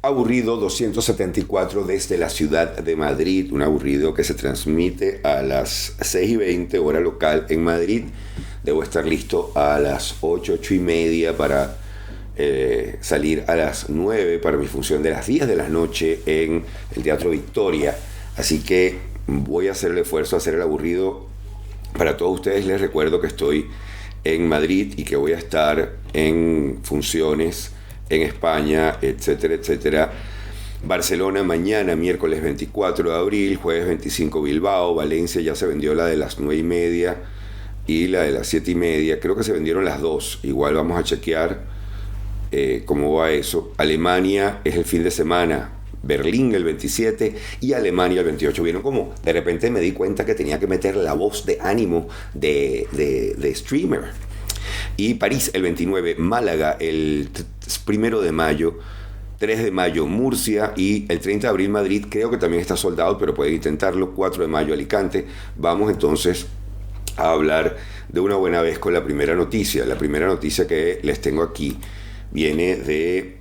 Aburrido 274 desde la ciudad de Madrid, un aburrido que se transmite a las 6:20 hora local en Madrid. Debo estar listo a las 8:30 para salir a las 9 para mi función de las 10 de la noche en el Teatro Victoria. Así que voy a hacer el esfuerzo de hacer el aburrido para todos ustedes. Les recuerdo que estoy en Madrid y que voy a estar en funciones en España, etcétera, etcétera. Barcelona mañana, miércoles 24 de abril, jueves 25 Bilbao, Valencia ya se vendió la de las 9:30 y la de las 7:30, creo que se vendieron las dos, igual vamos a chequear cómo va eso. Alemania es el fin de semana, Berlín el 27 y Alemania el 28. ¿Vieron cómo? De repente me di cuenta que tenía que meter la voz de ánimo de streamer. Y París el 29, Málaga el 1 de mayo, 3 de mayo Murcia y el 30 de abril Madrid, creo que también está soldado, pero pueden intentarlo, 4 de mayo Alicante. Vamos entonces a hablar de una buena vez con la primera noticia. La primera noticia que les tengo aquí viene de,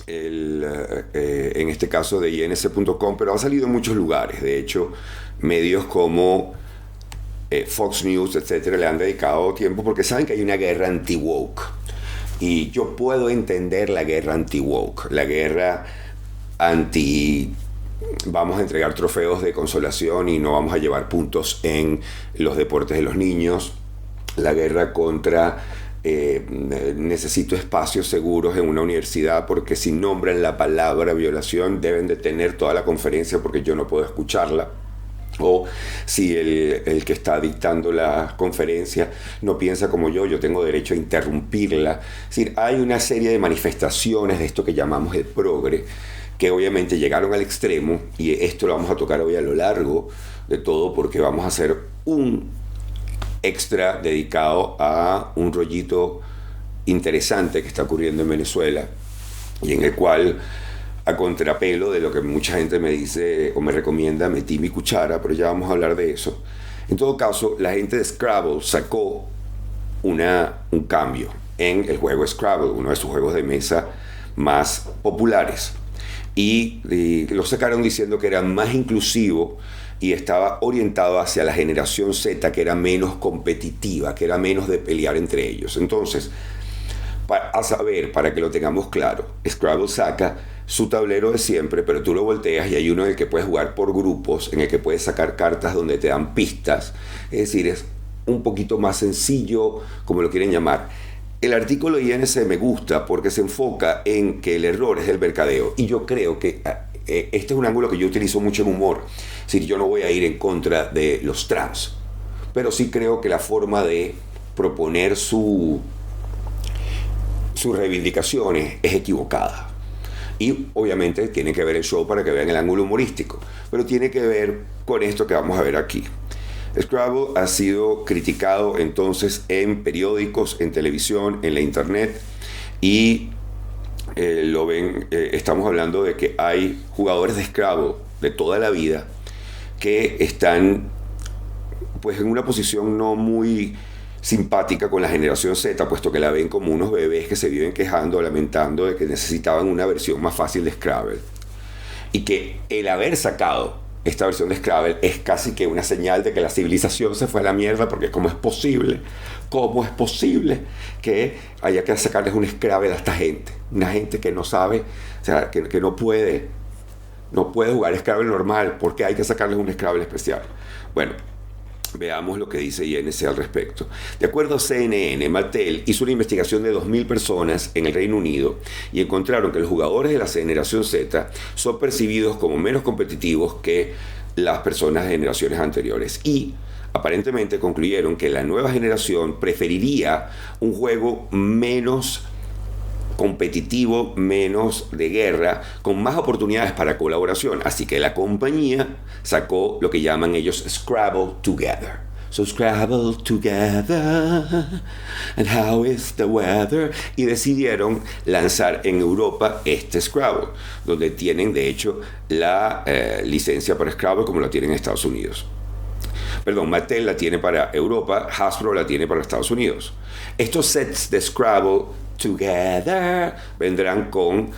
en este caso de inc.com, pero ha salido en muchos lugares. De hecho, medios como Fox News, etcétera, le han dedicado tiempo porque saben que hay una guerra anti-woke. Y yo puedo entender la guerra anti-woke, la guerra anti vamos a entregar trofeos de consolación y no vamos a llevar puntos en los deportes de los niños, la guerra contra necesito espacios seguros en una universidad porque si nombran la palabra violación deben detener toda la conferencia porque yo no puedo escucharla. O si el que está dictando la conferencia no piensa como yo tengo derecho a interrumpirla. Es decir, hay una serie de manifestaciones de esto que llamamos el progre, que obviamente llegaron al extremo, y esto lo vamos a tocar hoy a lo largo de todo, porque vamos a hacer un extra dedicado a un rollito interesante que está ocurriendo en Venezuela, y en el cual, a contrapelo de lo que mucha gente me dice o me recomienda, metí mi cuchara, pero ya vamos a hablar de eso. En todo caso, la gente de Scrabble sacó un cambio en el juego Scrabble, uno de sus juegos de mesa más populares. Y lo sacaron diciendo que era más inclusivo y estaba orientado hacia la generación Z, que era menos competitiva, que era menos de pelear entre ellos. Entonces, para que lo tengamos claro, Scrabble saca su tablero de siempre, pero tú lo volteas y hay uno en el que puedes jugar por grupos, en el que puedes sacar cartas donde te dan pistas. Es decir, es un poquito más sencillo, como lo quieren llamar. El artículo de INC me gusta porque se enfoca en que el error es el mercadeo, y yo creo que este es un ángulo que yo utilizo mucho en humor. Es decir, yo no voy a ir en contra de los trans, pero sí creo que la forma de proponer sus reivindicaciones es equivocada. Y obviamente tiene que ver el show para que vean el ángulo humorístico, pero tiene que ver con esto que vamos a ver aquí. Scrabble ha sido criticado entonces en periódicos, en televisión, en la internet, y lo ven, estamos hablando de que hay jugadores de Scrabble de toda la vida que están pues en una posición no muy simpática con la generación Z, puesto que la ven como unos bebés que se viven quejando, lamentando de que necesitaban una versión más fácil de Scrabble, y que el haber sacado esta versión de Scrabble es casi que una señal de que la civilización se fue a la mierda, porque ¿cómo es posible que haya que sacarles un Scrabble a esta gente? Una gente que no sabe, o sea, que no puede jugar Scrabble normal, porque hay que sacarles un Scrabble especial. Bueno, veamos lo que dice INC al respecto. De acuerdo a CNN, Mattel hizo una investigación de 2.000 personas en el Reino Unido y encontraron que los jugadores de la generación Z son percibidos como menos competitivos que las personas de generaciones anteriores, y aparentemente concluyeron que la nueva generación preferiría un juego menos competitivo, menos de guerra, con más oportunidades para colaboración. Así que la compañía sacó lo que llaman ellos Scrabble Together. So Scrabble Together, and how is the weather? Y decidieron lanzar en Europa este Scrabble, donde tienen de hecho la licencia para Scrabble como la tienen en Estados Unidos. Perdón, Mattel la tiene para Europa, Hasbro la tiene para Estados Unidos. Estos sets de Scrabble Together vendrán con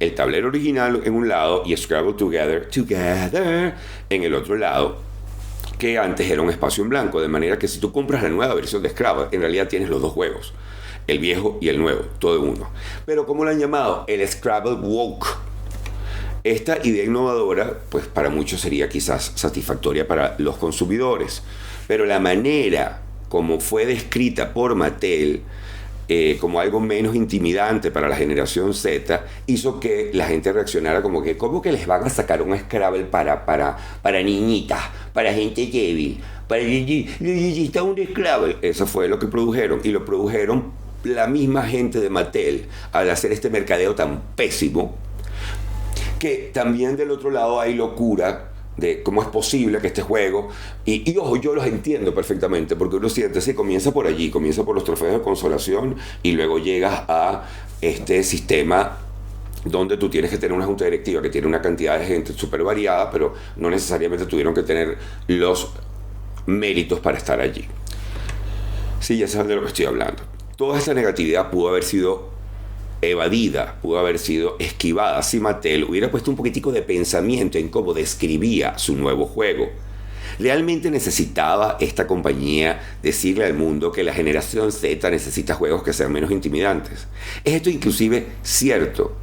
el tablero original en un lado y Scrabble Together en el otro lado, que antes era un espacio en blanco, de manera que si tú compras la nueva versión de Scrabble, en realidad tienes los dos juegos, el viejo y el nuevo, todo en uno. Pero ¿cómo lo han llamado? El Scrabble Woke. Esta idea innovadora, pues para muchos sería quizás satisfactoria para los consumidores, pero la manera como fue descrita por Mattel como algo menos intimidante para la generación Z, hizo que la gente reaccionara como que, ¿cómo que les van a sacar un Scrabble para niñitas, para gente débil? Está un Scrabble. Eso fue lo que produjeron, y lo produjeron la misma gente de Mattel al hacer este mercadeo tan pésimo, que también del otro lado hay locura de cómo es posible que este juego, y ojo, yo los entiendo perfectamente, porque uno siente, sí, comienza por allí, comienza por los trofeos de consolación, y luego llegas a este sistema donde tú tienes que tener una junta directiva que tiene una cantidad de gente súper variada, pero no necesariamente tuvieron que tener los méritos para estar allí. Sí, ya sabes de lo que estoy hablando. Toda esta negatividad pudo haber sido evadida, pudo haber sido esquivada si Mattel hubiera puesto un poquitico de pensamiento en cómo describía su nuevo juego. ¿Realmente necesitaba esta compañía decirle al mundo que la generación Z necesita juegos que sean menos intimidantes? Es esto inclusive cierto,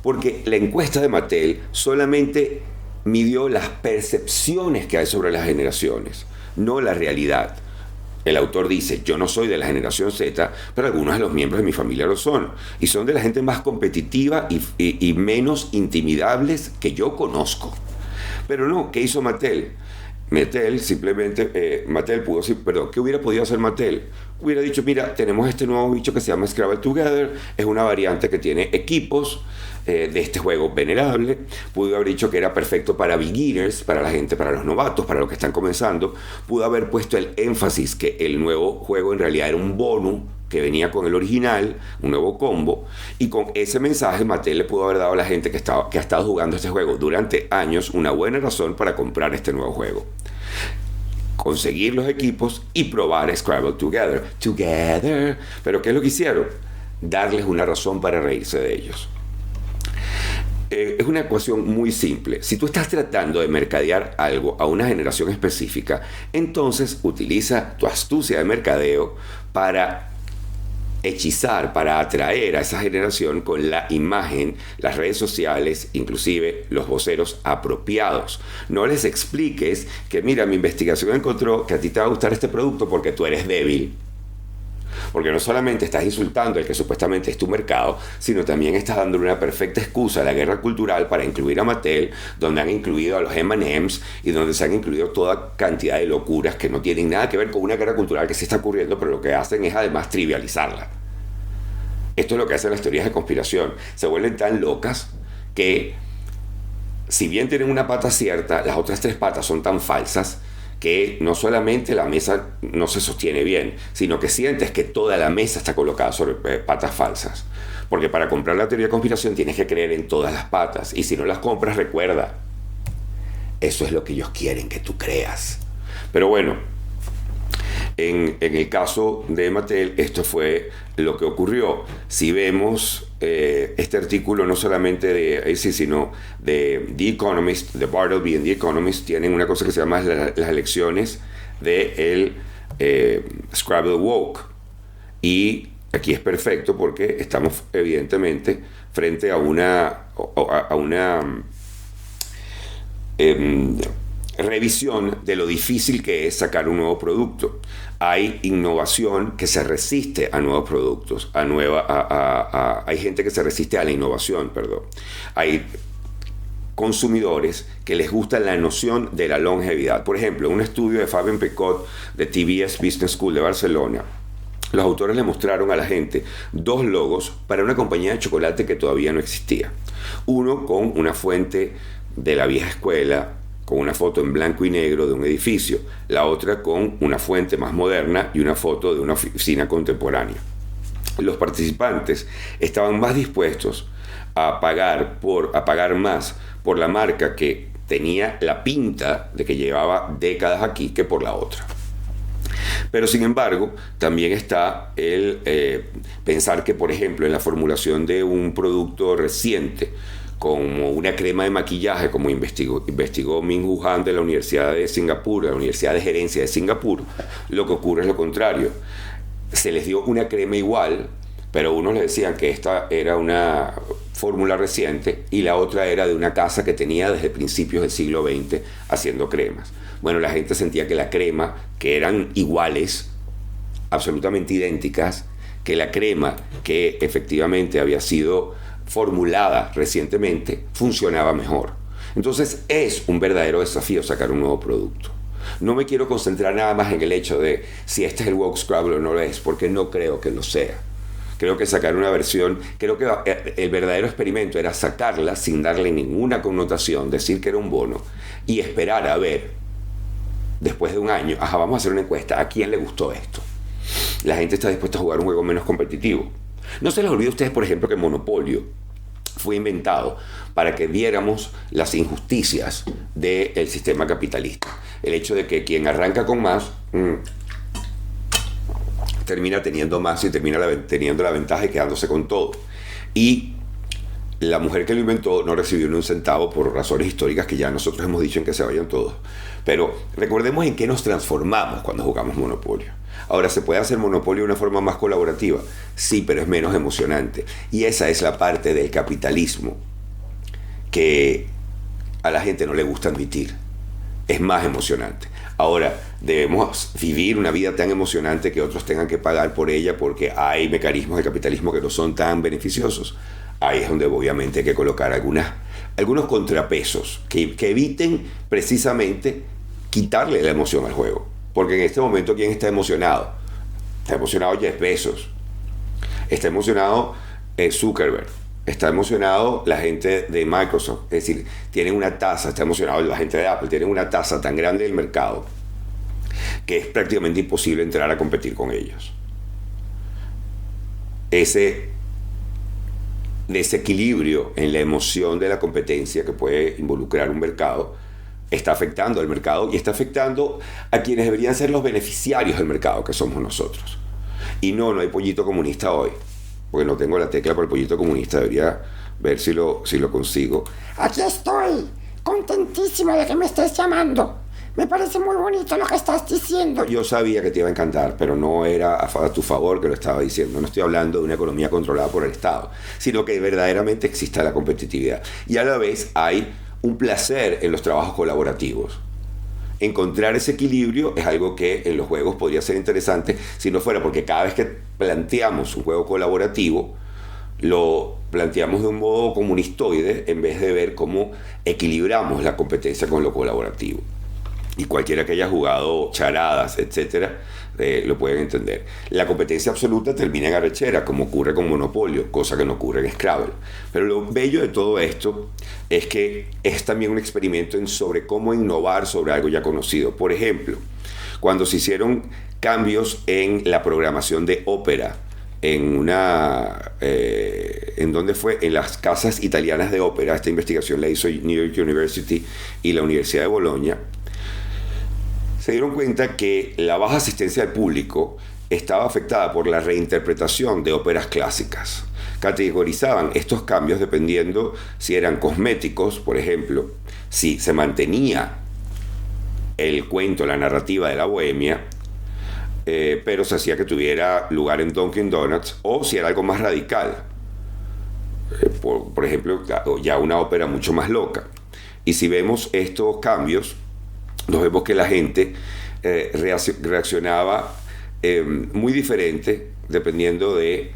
porque la encuesta de Mattel solamente midió las percepciones que hay sobre las generaciones, no la realidad. El autor dice, yo no soy de la generación Z, pero algunos de los miembros de mi familia lo son. Y son de la gente más competitiva y menos intimidables que yo conozco. Pero no, ¿qué hizo Mattel? Mattel simplemente, ¿qué hubiera podido hacer Mattel? Hubiera dicho, mira, tenemos este nuevo bicho que se llama Scrabble Together, es una variante que tiene equipos de este juego venerable. Pudo haber dicho que era perfecto para beginners, para la gente, para los novatos, para los que están comenzando. Pudo haber puesto el énfasis que el nuevo juego en realidad era un bonus que venía con el original, un nuevo combo, y con ese mensaje Mattel le pudo haber dado a la gente que ha estado jugando este juego durante años una buena razón para comprar este nuevo juego. Conseguir los equipos y probar Scrabble Together. Pero ¿qué es lo que hicieron? Darles una razón para reírse de ellos. Es una ecuación muy simple. Si tú estás tratando de mercadear algo a una generación específica, entonces utiliza tu astucia de mercadeo para hechizar, para atraer a esa generación con la imagen, las redes sociales, inclusive los voceros apropiados. No les expliques que, mira, mi investigación encontró que a ti te va a gustar este producto porque tú eres débil. Porque no solamente estás insultando el que supuestamente es tu mercado, sino también estás dando una perfecta excusa a la guerra cultural para incluir a Mattel, donde han incluido a los M&M's y donde se han incluido toda cantidad de locuras que no tienen nada que ver con una guerra cultural que sí está ocurriendo, pero lo que hacen es además trivializarla. Esto es lo que hacen las teorías de conspiración. Se vuelven tan locas que, si bien tienen una pata cierta, las otras tres patas son tan falsas que no solamente la mesa no se sostiene bien, sino que sientes que toda la mesa está colocada sobre patas falsas. Porque para comprar la teoría de conspiración tienes que creer en todas las patas, y si no las compras, recuerda, eso es lo que ellos quieren que tú creas. Pero bueno, en el caso de Mattel, esto fue lo que ocurrió. Si vemos este artículo, no solamente de AC, sino de The Economist, de Bartleby en The Economist, tienen una cosa que se llama las elecciones del Scrabble Woke. Y aquí es perfecto porque estamos evidentemente frente a una revisión de lo difícil que es sacar un nuevo producto. Hay innovación que se resiste a nuevos productos, hay gente que se resiste a la innovación, Hay consumidores que les gusta la noción de la longevidad. Por ejemplo, un estudio de Fabien Pecot de TBS Business School de Barcelona, los autores le mostraron a la gente dos logos para una compañía de chocolate que todavía no existía. Uno con una fuente de la vieja escuela, con una foto en blanco y negro de un edificio, la otra con una fuente más moderna y una foto de una oficina contemporánea. Los participantes estaban más dispuestos a pagar más por la marca que tenía la pinta de que llevaba décadas aquí que por la otra. Pero sin embargo, también está el pensar que, por ejemplo, en la formulación de un producto reciente, como una crema de maquillaje, como investigó Min-Woo Han de la Universidad de Singapur, la Universidad de Gerencia de Singapur, lo que ocurre es lo contrario. Se les dio una crema igual, pero unos le decían que esta era una fórmula reciente y la otra era de una casa que tenía desde principios del siglo XX haciendo cremas. Bueno, la gente sentía que la crema, que eran iguales, absolutamente idénticas, que la crema que efectivamente había sido formulada recientemente funcionaba mejor. Entonces es un verdadero desafío sacar un nuevo producto. No me quiero concentrar nada más en el hecho de si este es el Woke Scrabble o no lo es, porque no creo que lo sea. Creo que sacar una versión, creo que el verdadero experimento era sacarla sin darle ninguna connotación, decir que era un bono y esperar a ver, después de un año, vamos a hacer una encuesta, ¿a quién le gustó esto? La gente está dispuesta a jugar un juego menos competitivo. No se les olvide a ustedes, por ejemplo, que Monopolio fue inventado para que viéramos las injusticias del sistema capitalista. El hecho de que quien arranca con más termina teniendo más y termina teniendo la ventaja y quedándose con todo. Y la mujer que lo inventó no recibió ni un centavo por razones históricas que ya nosotros hemos dicho en que se vayan todos. Pero recordemos en qué nos transformamos cuando jugamos Monopolio. Ahora, ¿se puede hacer Monopolio de una forma más colaborativa? Sí, pero es menos emocionante. Y esa es la parte del capitalismo que a la gente no le gusta admitir. Es más emocionante. Ahora, debemos vivir una vida tan emocionante que otros tengan que pagar por ella porque hay mecanismos de capitalismo que no son tan beneficiosos. Ahí es donde obviamente hay que colocar algunos contrapesos que eviten precisamente quitarle la emoción al juego. Porque en este momento, ¿quién está emocionado? Está emocionado Jeff Bezos. Está emocionado Zuckerberg. Está emocionado la gente de Microsoft. Es decir, tienen una tasa, está emocionado la gente de Apple, tienen una tasa tan grande del mercado que es prácticamente imposible entrar a competir con ellos. Ese desequilibrio en la emoción de la competencia que puede involucrar un mercado está afectando al mercado y está afectando a quienes deberían ser los beneficiarios del mercado, que somos nosotros. Y no hay pollito comunista hoy, porque no tengo la tecla para el pollito comunista, debería ver si lo consigo. Aquí estoy, contentísimo de que me estés llamando. Me parece muy bonito lo que estás diciendo. Yo sabía que te iba a encantar, pero no era a tu favor que lo estaba diciendo. No estoy hablando de una economía controlada por el Estado, sino que verdaderamente exista la competitividad. Y a la vez hay un placer en los trabajos colaborativos. Encontrar ese equilibrio es algo que en los juegos podría ser interesante si no fuera porque cada vez que planteamos un juego colaborativo lo planteamos de un modo comunistoide en vez de ver cómo equilibramos la competencia con lo colaborativo. Y cualquiera que haya jugado charadas, etcétera, lo pueden entender. La competencia absoluta termina en arrechera, como ocurre con Monopolio, cosa que no ocurre en Scrabble. Pero lo bello de todo esto es que es también un experimento sobre cómo innovar sobre algo ya conocido. Por ejemplo, cuando se hicieron cambios en la programación de ópera, en donde fue en las casas italianas de ópera, esta investigación la hizo New York University y la Universidad de Bolonia, se dieron cuenta que la baja asistencia del público estaba afectada por la reinterpretación de óperas clásicas. Categorizaban estos cambios dependiendo si eran cosméticos, por ejemplo, si se mantenía el cuento, la narrativa de la bohemia, pero se hacía que tuviera lugar en Dunkin' Donuts, o si era algo más radical, por ejemplo, ya una ópera mucho más loca. Y si vemos estos cambios, nos vemos que la gente reaccionaba muy diferente dependiendo de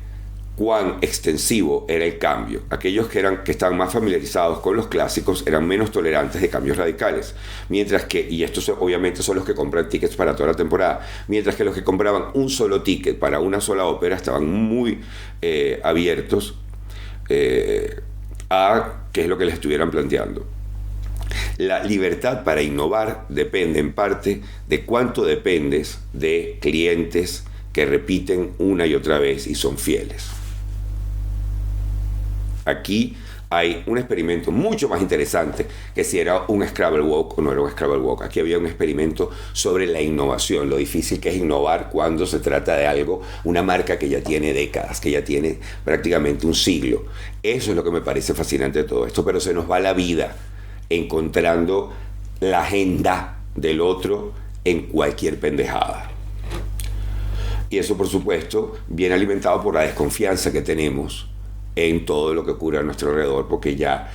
cuán extensivo era el cambio. Aquellos que estaban más familiarizados con los clásicos eran menos tolerantes de cambios radicales, mientras que, y estos obviamente son los que compran tickets para toda la temporada, mientras que los que compraban un solo ticket para una sola ópera estaban muy abiertos a qué es lo que les estuvieran planteando. La libertad para innovar depende en parte de cuánto dependes de clientes que repiten una y otra vez y son fieles. Aquí hay un experimento mucho más interesante que si era un Scrabble Walk o no era un Scrabble Walk. Aquí había un experimento sobre la innovación, lo difícil que es innovar cuando se trata de algo, una marca que ya tiene décadas, que ya tiene prácticamente un siglo. Eso es lo que me parece fascinante de todo esto, pero se nos va la vida encontrando la agenda del otro en cualquier pendejada. Y eso, por supuesto, viene alimentado por la desconfianza que tenemos en todo lo que ocurre a nuestro alrededor, porque ya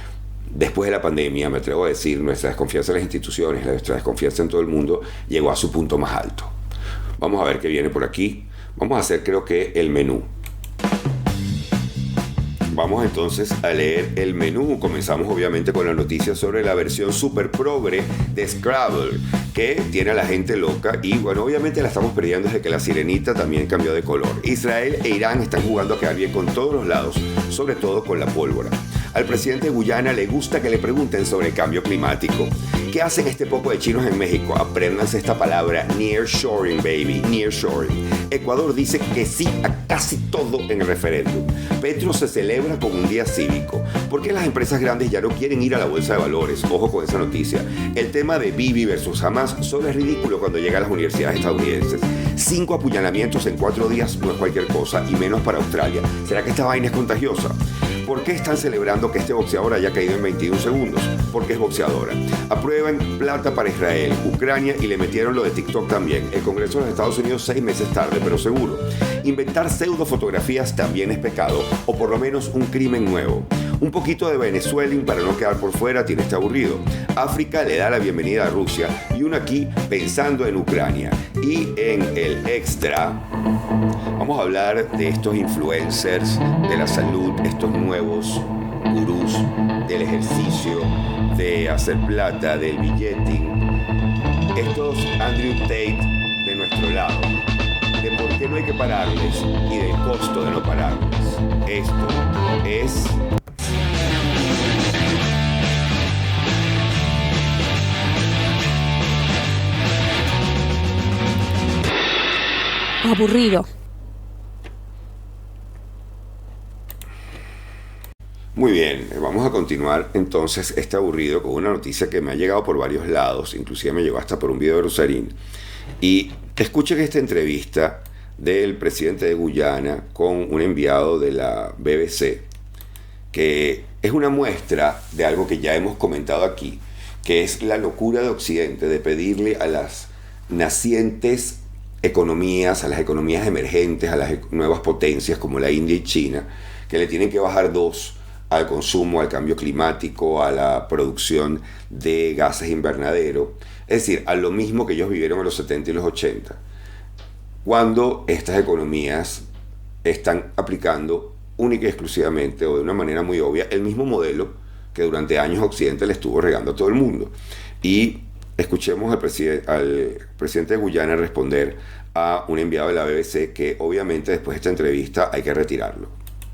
después de la pandemia, me atrevo a decir, nuestra desconfianza en las instituciones, nuestra desconfianza en todo el mundo llegó a su punto más alto. Vamos a ver qué viene por aquí. Vamos a hacer, creo que, el menú. Vamos entonces a leer el menú. Comenzamos obviamente con la noticia sobre la versión super progre de Scrabble, que tiene a la gente loca y bueno, obviamente la estamos perdiendo desde que la sirenita también cambió de color. Israel e Irán están jugando a quedar bien con todos los lados, sobre todo con la pólvora. Al presidente de Guyana le gusta que le pregunten sobre el cambio climático. ¿Qué hacen este poco de chinos en México? Apréndanse esta palabra, nearshoring, baby, nearshoring. Ecuador dice que sí a casi todo en el referéndum. Petro se celebra con un día cívico. ¿Por qué las empresas grandes ya no quieren ir a la bolsa de valores? Ojo con esa noticia. El tema de Bibi versus Hamas solo es ridículo cuando llega a las universidades estadounidenses. 5 apuñalamientos en 4 días no es cualquier cosa, y menos para Australia. ¿Será que esta vaina es contagiosa? ¿Por qué están celebrando que este boxeador haya caído en 21 segundos? Porque es boxeadora. Aprueban plata para Israel, Ucrania y le metieron lo de TikTok también. El Congreso de los Estados Unidos 6 meses tarde, pero seguro. Inventar pseudo fotografías también es pecado, o por lo menos un crimen nuevo. Un poquito de Venezuela para no quedar por fuera tiene este aburrido. África le da la bienvenida a Rusia y uno aquí pensando en Ucrania. Y en el extra vamos a hablar de estos influencers de la salud, estos nuevos gurús del ejercicio, de hacer plata, del billeting. Estos Andrew Tate de nuestro lado, de por qué no hay que pararles y del costo de no pararles. Esto es... Aburrido. Muy bien, vamos a continuar entonces este aburrido con una noticia que me ha llegado por varios lados, inclusive me llegó hasta por un video de Rosarín. Y escuchen esta entrevista del presidente de Guyana con un enviado de la BBC, que es una muestra de algo que ya hemos comentado aquí, que es la locura de Occidente de pedirle a las nacientes economías, a las economías emergentes, a las nuevas potencias como la India y China, que le tienen que bajar 2 al consumo, al cambio climático, a la producción de gases invernadero, es decir, a lo mismo que ellos vivieron en los 70 y los 80, cuando estas economías están aplicando única y exclusivamente o de una manera muy obvia el mismo modelo que durante años Occidente le estuvo regando a todo el mundo. Y escuchemos al presidente de Guyana responder a un enviado de la BBC que obviamente después de esta entrevista hay que retirarlo.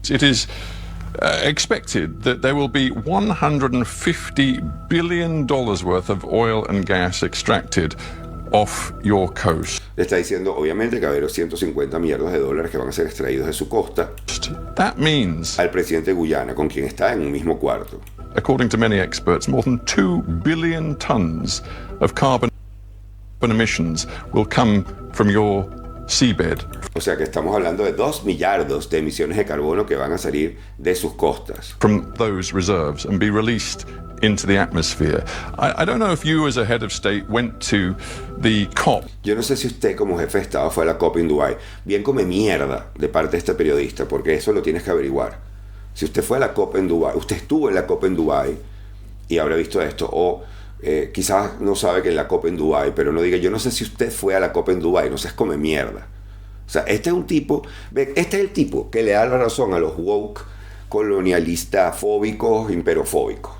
It is expected that there will be $150 billion worth of oil and gas extracted off your coast. Le está diciendo obviamente que va a haber 150 millardos de dólares que van a ser extraídos de su costa. That means, al presidente de Guyana, con quien está en un mismo cuarto. According to many experts, more than 2 billion tons of carbon emissions will come from your seabed. O sea que estamos hablando de 2 millardos de emisiones de carbono que van a salir de sus costas. From those reserves and be released into the atmosphere. I don't know if you as a head of state went to the COP. Yo no sé si usted como jefe de Estado fue a la COP en Dubái. Bien come mierda de parte de este periodista, porque eso lo tienes que averiguar. Si usted fue a la COP en Dubái, usted estuvo en la COP en Dubái y habrá visto esto, o quizás no sabe que en la COP en Dubái, pero no diga, yo no sé si usted fue a la COP en Dubái, no seas come mierda. O sea, este es un tipo, este es el tipo que le da la razón a los woke, colonialistas fóbicos, imperofóbicos,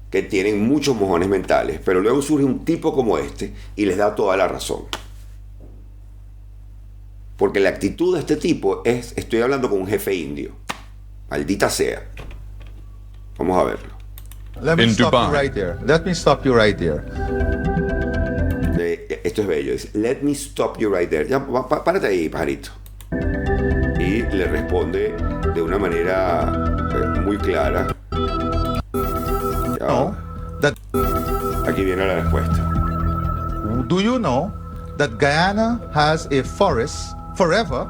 que tienen muchos mojones mentales, pero luego surge un tipo como este y les da toda la razón. Porque la actitud de este tipo es, estoy hablando con un jefe indio. Maldita sea. Vamos a verlo. Let me stop you right there. Let me stop you right there. Esto es bello. Dice, let me stop you right there. Ya, párate ahí, pajarito. Y le responde de una manera muy clara. Ya. know that Aquí viene la respuesta. do you know that Guyana has a forest forever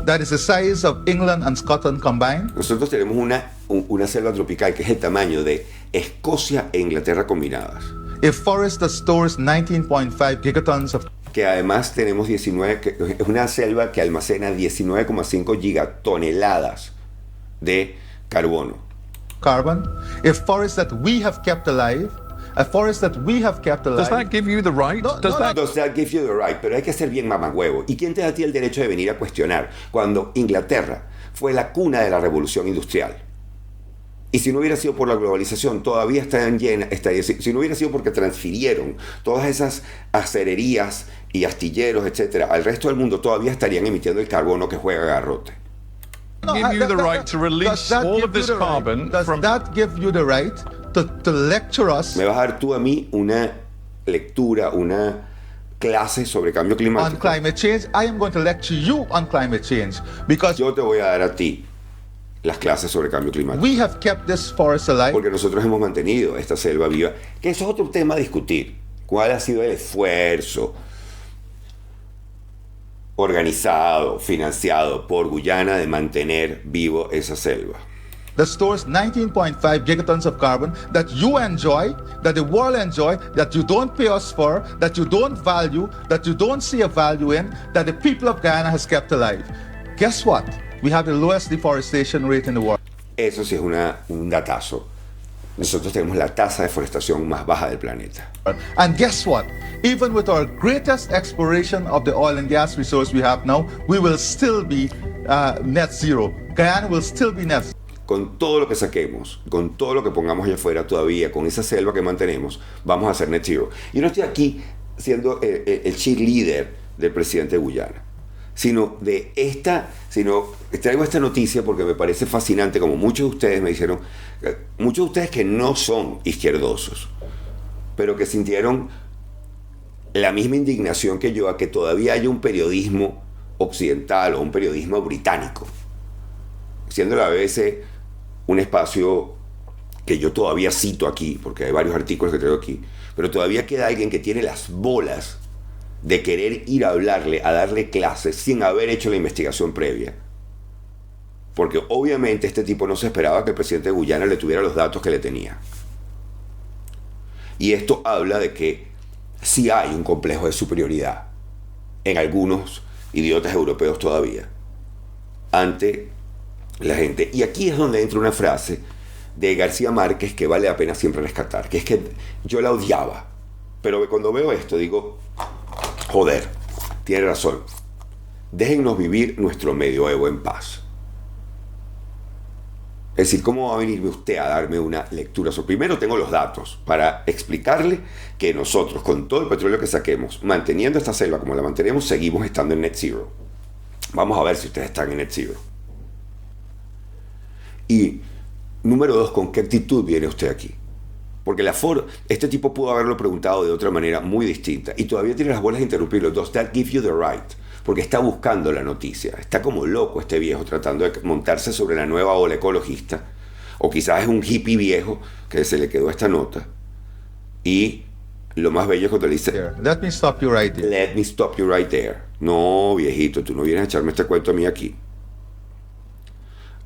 that is the size of England and Scotland combined? Nosotros tenemos una selva tropical que es el tamaño de Escocia e Inglaterra combinadas. A forest that stores 19.5 gigatons of Que además tenemos 19, que es una selva que almacena 19,5 gigatoneladas de carbono. carbon, a forest that we have kept alive, a forest that we have kept alive. Does that give you the right? No, Does no, that Does that give you the right? Pero hay que ser bien mamagüevo. ¿Y quién te da a ti el derecho de venir a cuestionar cuando Inglaterra fue la cuna de la revolución industrial? Y si no hubiera sido por la globalización, todavía estarían llenas, si no hubiera sido porque transfirieron todas esas acererías y astilleros, etcétera, al resto del mundo, todavía estarían emitiendo el carbono que juega garrote. give you the right to release all of this carbon Does from... that give you the right to lecture us ¿Me vas a dar tú a mí una lectura, una clase sobre cambio on climático? climate change? I am going to lecture you on climate change because Yo te voy a dar a ti las clases sobre cambio climático. we have kept this forest alive. Porque nosotros hemos mantenido esta selva viva, que eso es otro tema a discutir. ¿Cuál ha sido el esfuerzo organizado, financiado por Guyana de mantener vivo esa selva? That stores 19.5 gigatons of carbon that you enjoy, that the world enjoy, that you don't pay us for, that you don't value, that you don't see a value in, that the people of Guyana has kept alive. Guess what? We have the lowest deforestation rate in the world. Eso sí es un datazo. Nosotros tenemos la tasa de deforestación más baja del planeta. And guess what? Even with our greatest exploration of the oil and gas resource we have now, we will still be net zero. Guyana will still be net zero. Con todo lo que saquemos, con todo lo que pongamos allá afuera todavía, con esa selva que mantenemos, vamos a hacer net zero. Y no estoy aquí siendo el cheerleader del presidente de Guyana, sino traigo esta noticia porque me parece fascinante, como muchos de ustedes me dijeron, muchos de ustedes que no son izquierdosos, pero que sintieron la misma indignación que yo a que todavía haya un periodismo occidental o un periodismo británico, siendo la BBC un espacio que yo todavía cito aquí, porque hay varios artículos que traigo aquí, pero todavía queda alguien que tiene las bolas de querer ir a hablarle, a darle clases sin haber hecho la investigación previa. Porque obviamente este tipo no se esperaba que el presidente de Guyana le tuviera los datos que le tenía. Y esto habla de que sí hay un complejo de superioridad en algunos idiotas europeos todavía ante la gente. Y aquí es donde entra una frase de García Márquez que vale la pena siempre rescatar, que es que yo la odiaba, pero cuando veo esto digo, joder, tiene razón, déjennos vivir nuestro medioevo en paz. Es decir, ¿cómo va a venir usted a darme una lectura? Primero tengo los datos para explicarle que nosotros, con todo el petróleo que saquemos, manteniendo esta selva como la mantenemos, seguimos estando en net zero. Vamos a ver si ustedes están en net zero. Y número 2, ¿con qué actitud viene usted aquí? Porque este tipo pudo haberlo preguntado de otra manera muy distinta y todavía tiene las bolas de interrumpirlo. Does that give you the right? Porque está buscando la noticia. Está como loco este viejo tratando de montarse sobre la nueva ola ecologista. O quizás es un hippie viejo que se le quedó esta nota. Y lo más bello es cuando le dice, Let me stop you right there. let me stop you right there. No, viejito, tú no vienes a echarme este cuento a mí aquí.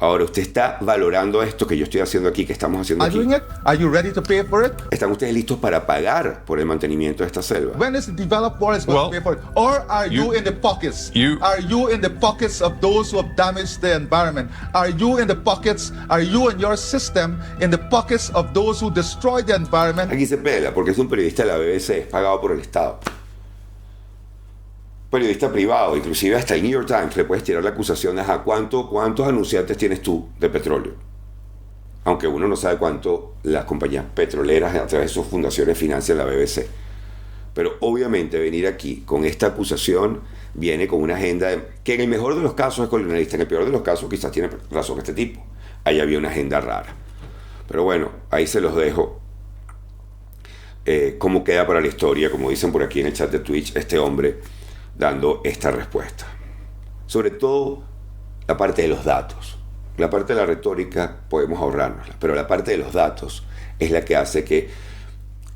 Ahora, usted está valorando esto que yo estoy haciendo aquí, que estamos haciendo Are aquí. you doing it? Are you ready to pay for it? ¿Están ustedes listos para pagar por el mantenimiento de esta selva? When is the developed world going Well, to pay for it? Or are you you- in the pockets? you- Are you in the pockets of those who have damaged the environment? Are you in the pockets, are you and your system in the pockets of those who destroy the environment? Aquí se pela, porque es un periodista de la BBC, es pagado por el Estado. Periodista privado, inclusive hasta el New York Times le puedes tirar la acusación de ¿cuántos anunciantes tienes tú de petróleo? Aunque uno no sabe cuánto las compañías petroleras a través de sus fundaciones financian la BBC. Pero obviamente venir aquí con esta acusación viene con una agenda que en el mejor de los casos es colonialista, en el peor de los casos quizás tiene razón este tipo. Ahí había una agenda rara. Pero bueno, ahí se los dejo. Cómo queda para la historia, como dicen por aquí en el chat de Twitch, este hombre dando esta respuesta. Sobre todo la parte de los datos. La parte de la retórica podemos ahorrárnosla, pero la parte de los datos es la que hace que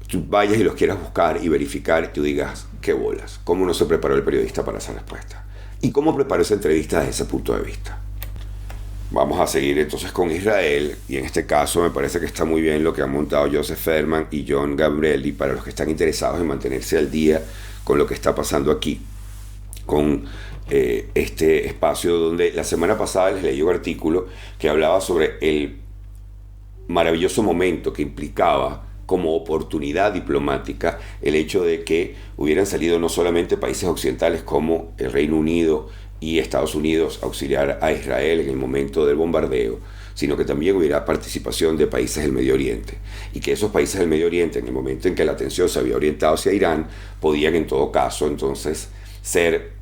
tú vayas y los quieras buscar y verificar y tú digas, qué bolas, cómo no se preparó el periodista para esa respuesta y cómo preparó esa entrevista desde ese punto de vista. Vamos a seguir entonces con Israel, y en este caso me parece que está muy bien lo que han montado Joseph Federman y John Gambrelli para los que están interesados en mantenerse al día con lo que está pasando aquí, con este espacio donde la semana pasada les leí un artículo que hablaba sobre el maravilloso momento que implicaba como oportunidad diplomática el hecho de que hubieran salido no solamente países occidentales como el Reino Unido y Estados Unidos a auxiliar a Israel en el momento del bombardeo, sino que también hubiera participación de países del Medio Oriente, y que esos países del Medio Oriente, en el momento en que la atención se había orientado hacia Irán, podían en todo caso entonces ser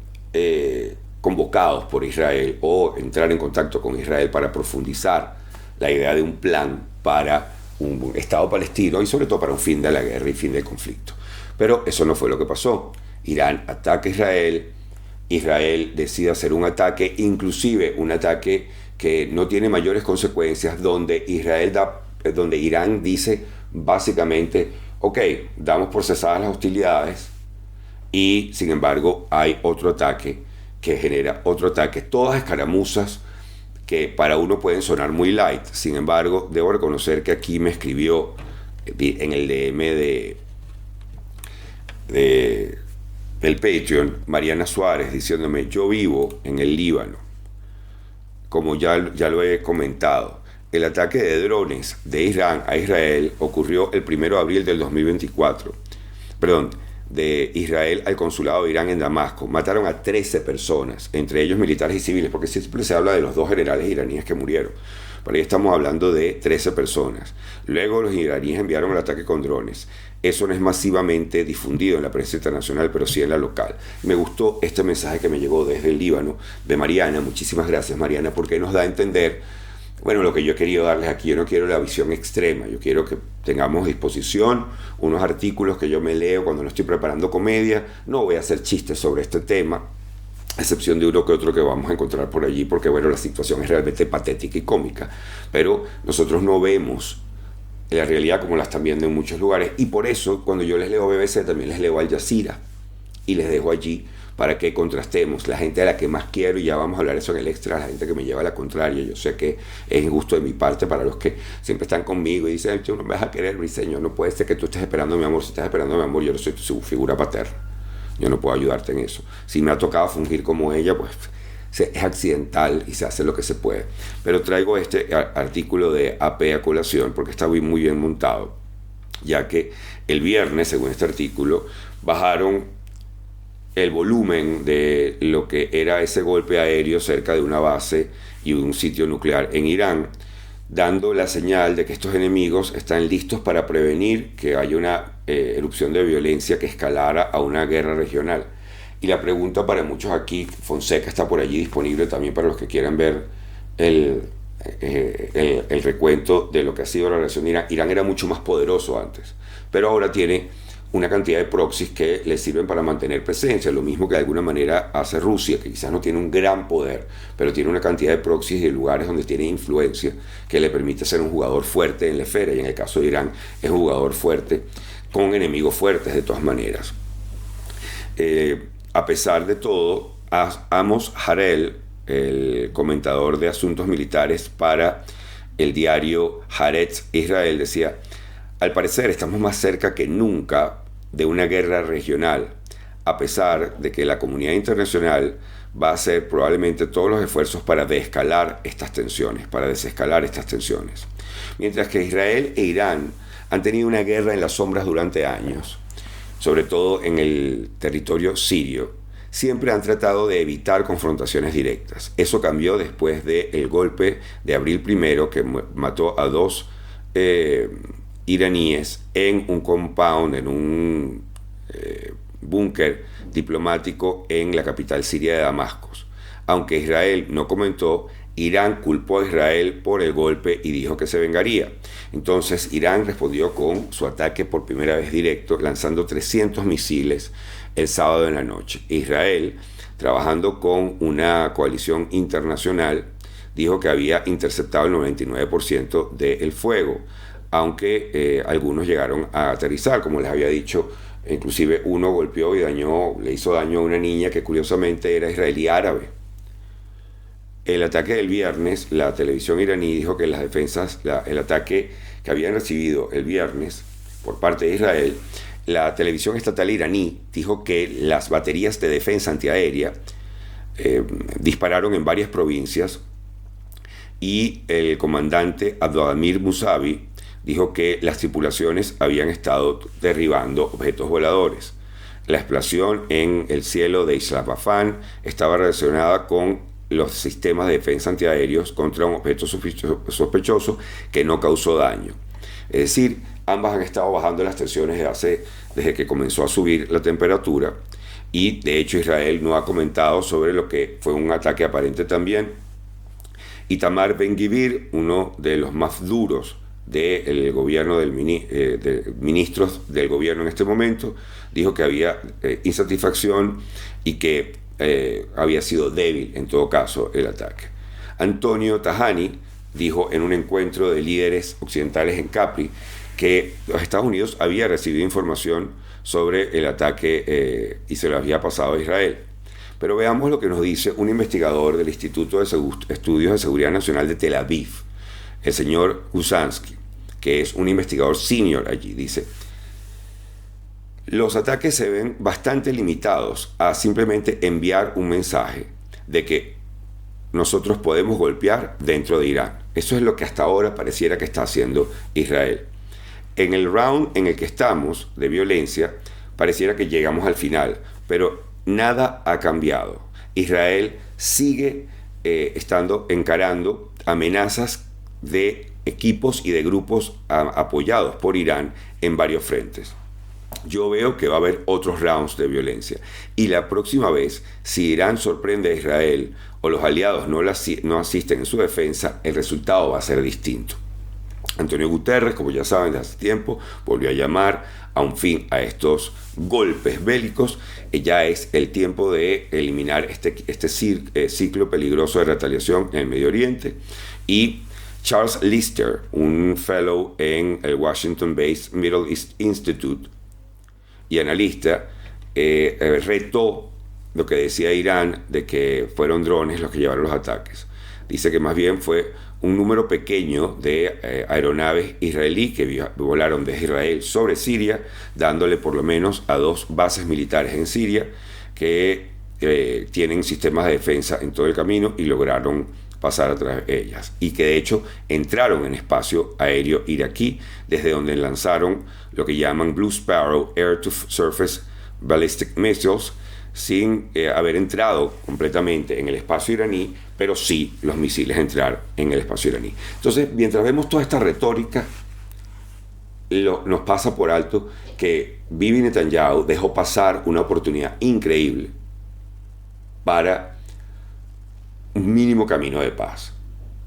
convocados por Israel o entrar en contacto con Israel para profundizar la idea de un plan para un Estado palestino y sobre todo para un fin de la guerra y fin del conflicto. Pero eso no fue lo que pasó. Irán ataca a Israel, Israel decide hacer un ataque, inclusive un ataque que no tiene mayores consecuencias, donde Irán dice básicamente, ok, damos por cesadas las hostilidades, y sin embargo hay otro ataque que genera otro ataque, todas escaramuzas que para uno pueden sonar muy light. Sin embargo, debo reconocer que aquí me escribió en el DM del Patreon Mariana Suárez diciéndome, yo vivo en el Líbano, como ya lo he comentado. El ataque de drones de Irán a Israel ocurrió el 1 de abril del 2024. De Israel al consulado de Irán en Damasco. Mataron a 13 personas, entre ellos militares y civiles, porque siempre se habla de los 2 generales iraníes que murieron. Por ahí estamos hablando de 13 personas. Luego los iraníes enviaron el ataque con drones. Eso no es masivamente difundido en la prensa internacional, pero sí en la local. Me gustó este mensaje que me llegó desde el Líbano de Mariana. Muchísimas gracias, Mariana, porque nos da a entender, bueno, lo que yo he querido darles aquí. Yo no quiero la visión extrema, yo quiero que tengamos a disposición unos artículos que yo me leo cuando no estoy preparando comedia. No voy a hacer chistes sobre este tema, a excepción de uno que otro que vamos a encontrar por allí, porque bueno, la situación es realmente patética y cómica, pero nosotros no vemos la realidad como la están viendo en muchos lugares, y por eso cuando yo les leo BBC también les leo Al Jazeera y les dejo allí para que contrastemos. La gente a la que más quiero, y ya vamos a hablar de eso en el extra, la gente que me lleva a la contraria, yo sé que es injusto de mi parte para los que siempre están conmigo y dicen, tú no me vas a querer, Briseño, no puede ser que tú estés esperando mi amor. Si estás esperando mi amor, yo no soy tu figura paterna, yo no puedo ayudarte en eso. Si me ha tocado fungir como ella, pues es accidental y se hace lo que se puede. Pero traigo este artículo de AP a colación porque está muy bien montado, ya que el viernes, según este artículo, bajaron el volumen de lo que era ese golpe aéreo cerca de una base y un sitio nuclear en Irán, dando la señal de que estos enemigos están listos para prevenir que haya una erupción de violencia que escalara a una guerra regional. Y la pregunta para muchos aquí, Fonseca está por allí disponible también para los que quieran ver el recuento de lo que ha sido la relación de Irán. Irán era mucho más poderoso antes, pero ahora tiene una cantidad de proxies que le sirven para mantener presencia, lo mismo que de alguna manera hace Rusia, que quizás no tiene un gran poder, pero tiene una cantidad de proxies y de lugares donde tiene influencia que le permite ser un jugador fuerte en la esfera, y en el caso de Irán es un jugador fuerte con enemigos fuertes de todas maneras. A pesar de todo, Amos Harel, el comentador de asuntos militares para el diario Haaretz Israel, decía, al parecer estamos más cerca que nunca de una guerra regional, a pesar de que la comunidad internacional va a hacer probablemente todos los esfuerzos para desescalar estas tensiones. Mientras que Israel e Irán han tenido una guerra en las sombras durante años, sobre todo en el territorio sirio, siempre han tratado de evitar confrontaciones directas. Eso cambió después del golpe de abril 1 que mató a 2 iraníes en un compound, en un búnker diplomático en la capital siria de Damasco. Aunque Israel no comentó, Irán culpó a Israel por el golpe y dijo que se vengaría. Entonces Irán respondió con su ataque por primera vez directo, lanzando 300 misiles el sábado en la noche. Israel, trabajando con una coalición internacional, dijo que había interceptado el 99% del fuego, aunque algunos llegaron a aterrizar, como les había dicho. Inclusive uno golpeó y le hizo daño a una niña que curiosamente era israelí árabe. El ataque del viernes, la televisión iraní dijo que las defensas, el ataque que habían recibido el viernes por parte de Israel, la televisión estatal iraní dijo que las baterías de defensa antiaérea dispararon en varias provincias, y el comandante Abdulhamid Musavi dijo que las tripulaciones habían estado derribando objetos voladores. La explosión en el cielo de Isfahan estaba relacionada con los sistemas de defensa antiaéreos contra un objeto sospechoso que no causó daño. Es decir, ambas han estado bajando las tensiones desde que comenzó a subir la temperatura, y de hecho Israel no ha comentado sobre lo que fue un ataque aparente también. Itamar Ben-Gvir, uno de los más duros del gobierno de ministros del gobierno en este momento, dijo que había insatisfacción y que había sido débil en todo caso el ataque. Antonio Tajani dijo en un encuentro de líderes occidentales en Capri que los Estados Unidos había recibido información sobre el ataque y se lo había pasado a Israel. Pero veamos lo que nos dice un investigador del Instituto de Estudios de Seguridad Nacional de Tel Aviv, el señor Usansky, que es un investigador senior allí. Dice: los ataques se ven bastante limitados a simplemente enviar un mensaje de que nosotros podemos golpear dentro de Irán. Eso es lo que hasta ahora pareciera que está haciendo Israel. En el round en el que estamos de violencia, pareciera que llegamos al final, pero nada ha cambiado. Israel sigue encarando amenazas de equipos y de grupos apoyados por Irán en varios frentes. Yo veo que va a haber otros rounds de violencia, y la próxima vez, si Irán sorprende a Israel o los aliados no asisten en su defensa, el resultado va a ser distinto. Antonio Guterres, como ya saben de hace tiempo, volvió a llamar a un fin a estos golpes bélicos. Ya es el tiempo de eliminar este ciclo peligroso de retaliación en el Medio Oriente. Y Charles Lister, un fellow en el Washington-based Middle East Institute y analista, retó lo que decía Irán de que fueron drones los que llevaron los ataques. Dice que más bien fue un número pequeño de aeronaves israelí que volaron desde Israel sobre Siria, dándole por lo menos a 2 bases militares en Siria que tienen sistemas de defensa en todo el camino y lograron pasar a través de ellas, y que de hecho entraron en espacio aéreo iraquí, desde donde lanzaron lo que llaman Blue Sparrow Air-to-Surface Ballistic Missiles, sin haber entrado completamente en el espacio iraní, pero sí los misiles entrar en el espacio iraní. Entonces, mientras vemos toda esta retórica, nos pasa por alto que Bibi Netanyahu dejó pasar una oportunidad increíble para un mínimo camino de paz.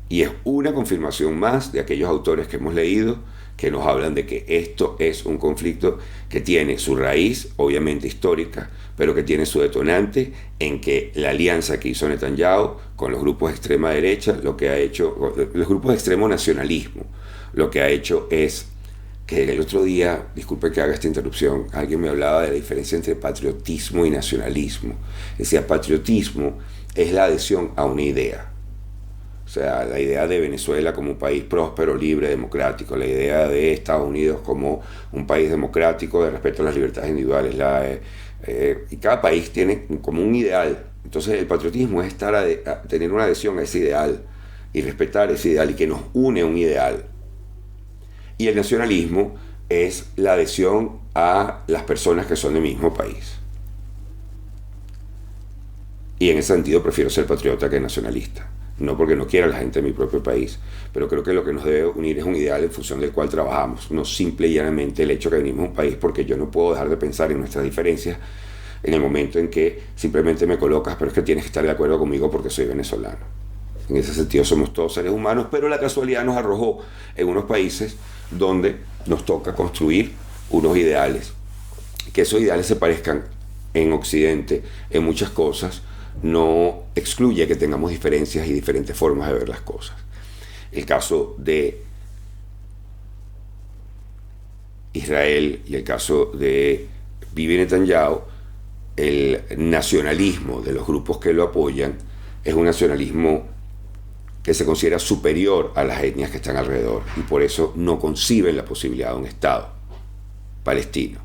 Y es una confirmación más de aquellos autores que hemos leído que nos hablan de que esto es un conflicto que tiene su raíz, obviamente histórica, pero que tiene su detonante en que la alianza que hizo Netanyahu con los grupos de extrema derecha, lo que ha hecho, los grupos de extremo nacionalismo, lo que ha hecho es que el otro día, disculpe que haga esta interrupción, alguien me hablaba de la diferencia entre patriotismo y nacionalismo. Decía, patriotismo es la adhesión a una idea. O sea, la idea de Venezuela como un país próspero, libre, democrático, la idea de Estados Unidos como un país democrático, de respeto a las libertades individuales, y cada país tiene como un ideal. Entonces el patriotismo es tener una adhesión a ese ideal y respetar ese ideal y que nos une a un ideal. Y el nacionalismo es la adhesión a las personas que son del mismo país. Y en ese sentido prefiero ser patriota que nacionalista. No porque no quiera a la gente de mi propio país, pero creo que lo que nos debe unir es un ideal en función del cual trabajamos, no simple y llanamente el hecho que venimos a un país, porque yo no puedo dejar de pensar en nuestras diferencias en el momento en que simplemente me colocas, pero es que tienes que estar de acuerdo conmigo porque soy venezolano. En ese sentido somos todos seres humanos, pero la casualidad nos arrojó en unos países donde nos toca construir unos ideales, que esos ideales se parezcan en Occidente en muchas cosas. no excluye que tengamos diferencias y diferentes formas de ver las cosas. El caso de Israel y el caso de Bibi Netanyahu, el nacionalismo de los grupos que lo apoyan es un nacionalismo que se considera superior a las etnias que están alrededor y por eso no conciben la posibilidad de un Estado palestino.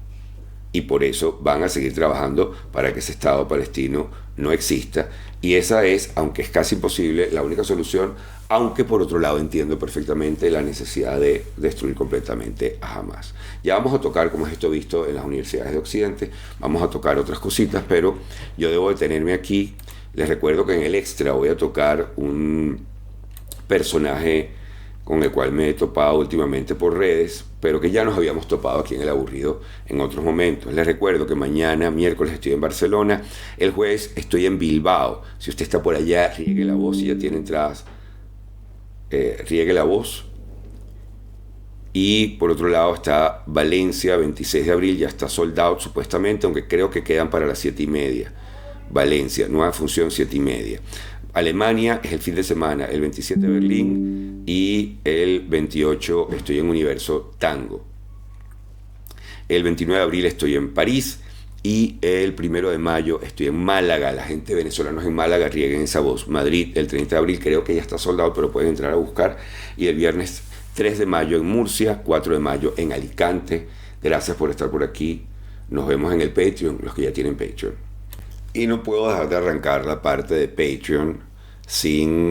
Y por eso van a seguir trabajando para que ese Estado palestino no exista. Y esa es, aunque es casi imposible, la única solución, aunque por otro lado entiendo perfectamente la necesidad de destruir completamente a Hamas. Ya vamos a tocar cómo es esto visto en las universidades de Occidente, vamos a tocar otras cositas, pero yo debo detenerme aquí. Les recuerdo que en el extra voy a tocar un personaje con el cual me he topado últimamente por redes, pero que ya nos habíamos topado aquí en El Aburrido en otros momentos. Les recuerdo que mañana, miércoles, estoy en Barcelona, el jueves estoy en Bilbao. Si usted está por allá, riegue la voz, si ya tiene entradas, riegue la voz. Y por otro lado está Valencia, 26 de abril, ya está sold out supuestamente, aunque creo que quedan para las 7:30. Valencia, nueva función 7:30. Alemania es el fin de semana, el 27 de Berlín y el 28 estoy en Universo Tango. El 29 de abril estoy en París y el 1 de mayo estoy en Málaga. La gente venezolana en Málaga, rieguen esa voz. Madrid, el 30 de abril creo que ya está soldado, pero pueden entrar a buscar. Y el viernes 3 de mayo en Murcia, 4 de mayo en Alicante. Gracias por estar por aquí. Nos vemos en el Patreon, los que ya tienen Patreon. Y no puedo dejar de arrancar la parte de Patreon sin